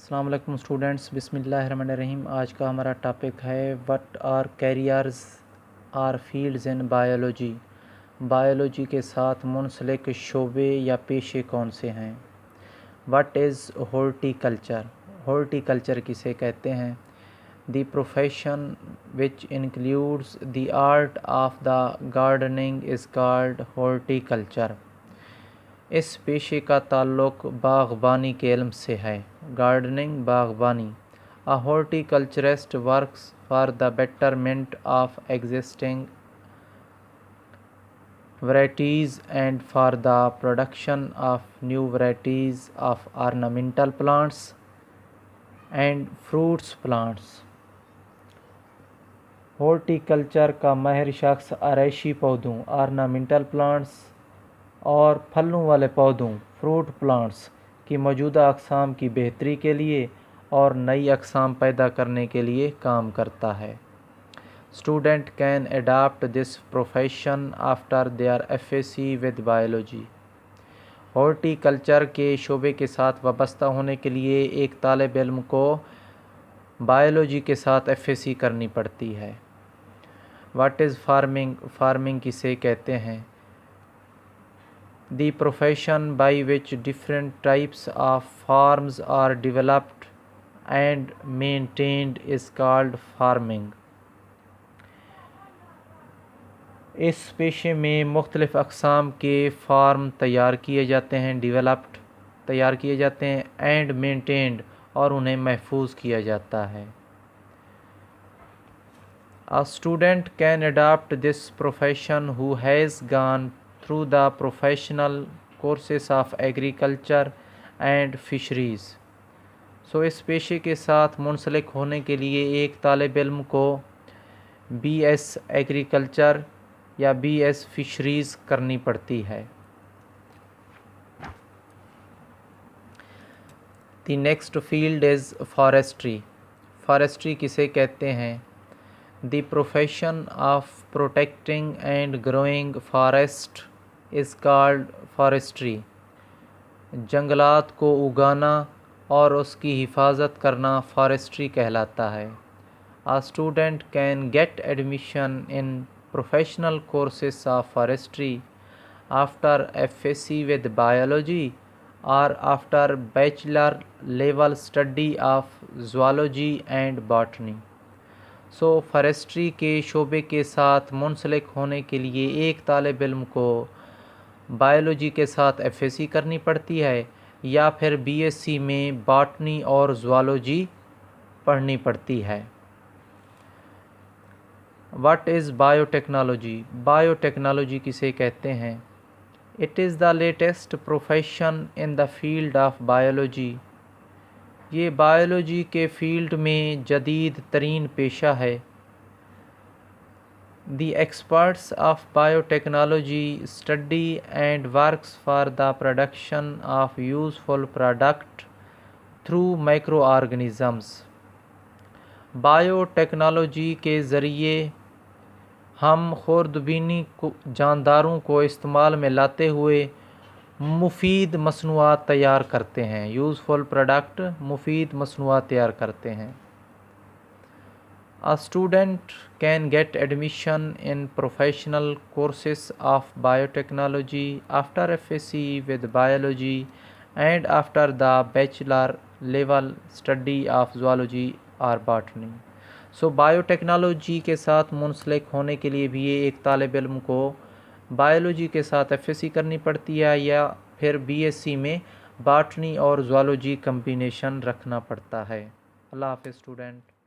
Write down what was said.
السلام علیکم اسٹوڈنٹس، بسم اللہ الرحمن الرحیم۔ آج کا ہمارا ٹاپک ہے what are careers are fields in biology. Biology کے ساتھ منسلک شعبے یا پیشے کون سے ہیں؟ What is horticulture? Horticulture کسے کہتے ہیں؟ The profession which includes the art of the gardening is called horticulture. اس پیشے کا تعلق باغبانی کے علم سے ہے۔ گارڈننگ، باغبانی۔ A horticulturist works for the betterment of existing varieties and for the production of new varieties of ornamental plants and fruits plants۔ Horticulture کا ماہر شخص آرائشی پودوں آرنامنٹل پلانٹس اور پھلوں والے پودوں فروٹ پلانٹس کی موجودہ اقسام کی بہتری کے لیے اور نئی اقسام پیدا کرنے کے لیے کام کرتا ہے۔ Student can adapt this profession after their FSc with biology. Horticulture کے شعبے کے ساتھ وابستہ ہونے کے لیے ایک طالب علم کو بایولوجی کے ساتھ FSc کرنی پڑتی ہے۔ What is forming? فارمنگ کسے کہتے ہیں؟ The profession by which different types of farms are developed and maintained is called farming. اس پیشے میں مختلف اقسام کے فارم تیار کیے جاتے ہیں، ڈیولپڈ تیار کیے جاتے ہیں، اینڈ مینٹینڈ اور انہیں محفوظ کیا جاتا ہے۔ A student can adopt this profession who has gone through the professional courses of agriculture and fisheries۔ اس پیشے کے ساتھ منسلک ہونے کے لیے ایک طالب علم کو BS ایگریکلچر یا BS فشریز کرنی پڑتی ہے۔ The next field is forestry. Forestry کسے کہتے ہیں؟ The profession of protecting and growing forest is called forestry. جنگلات کو اگانا اور اس کی حفاظت کرنا فارسٹری کہلاتا ہے۔ A student can get admission in professional courses of forestry after FSc with biology or after bachelor level study of zoology and botany۔ Forestry کے شعبے کے ساتھ منسلک ہونے کے لیے ایک طالب علم کو بایولوجی کے ساتھ FSc کرنی پڑتی ہے یا پھر BSc میں باٹنی اور زوالوجی پڑھنی پڑتی ہے۔ What is bio technology? Bio technology کسے کہتے ہیں؟ It is the latest profession in the field of biology. یہ بایولوجی کے فیلڈ میں جدید ترین پیشہ ہے۔ The experts of bio technology study and works for the production of useful product through micro organisms. Bio technology کے ذریعے ہم خوردبینی جانداروں کو استعمال میں لاتے ہوئے مفید مصنوعات تیار کرتے ہیں۔ یوزفل پروڈکٹ، مفید مصنوعات تیار کرتے ہیں۔ A student can get admission in professional courses of biotechnology after FSc with biology and after the bachelor level study of zoology or botany۔ Bio technology کے ساتھ منسلک ہونے کے لیے بھی ایک طالب علم کو بایولوجی کے ساتھ FSc کرنی پڑتی ہے یا پھر BSc میں باٹنی اور زوالوجی کمبینیشن رکھنا پڑتا ہے۔ اللہ حافظ اسٹوڈنٹ۔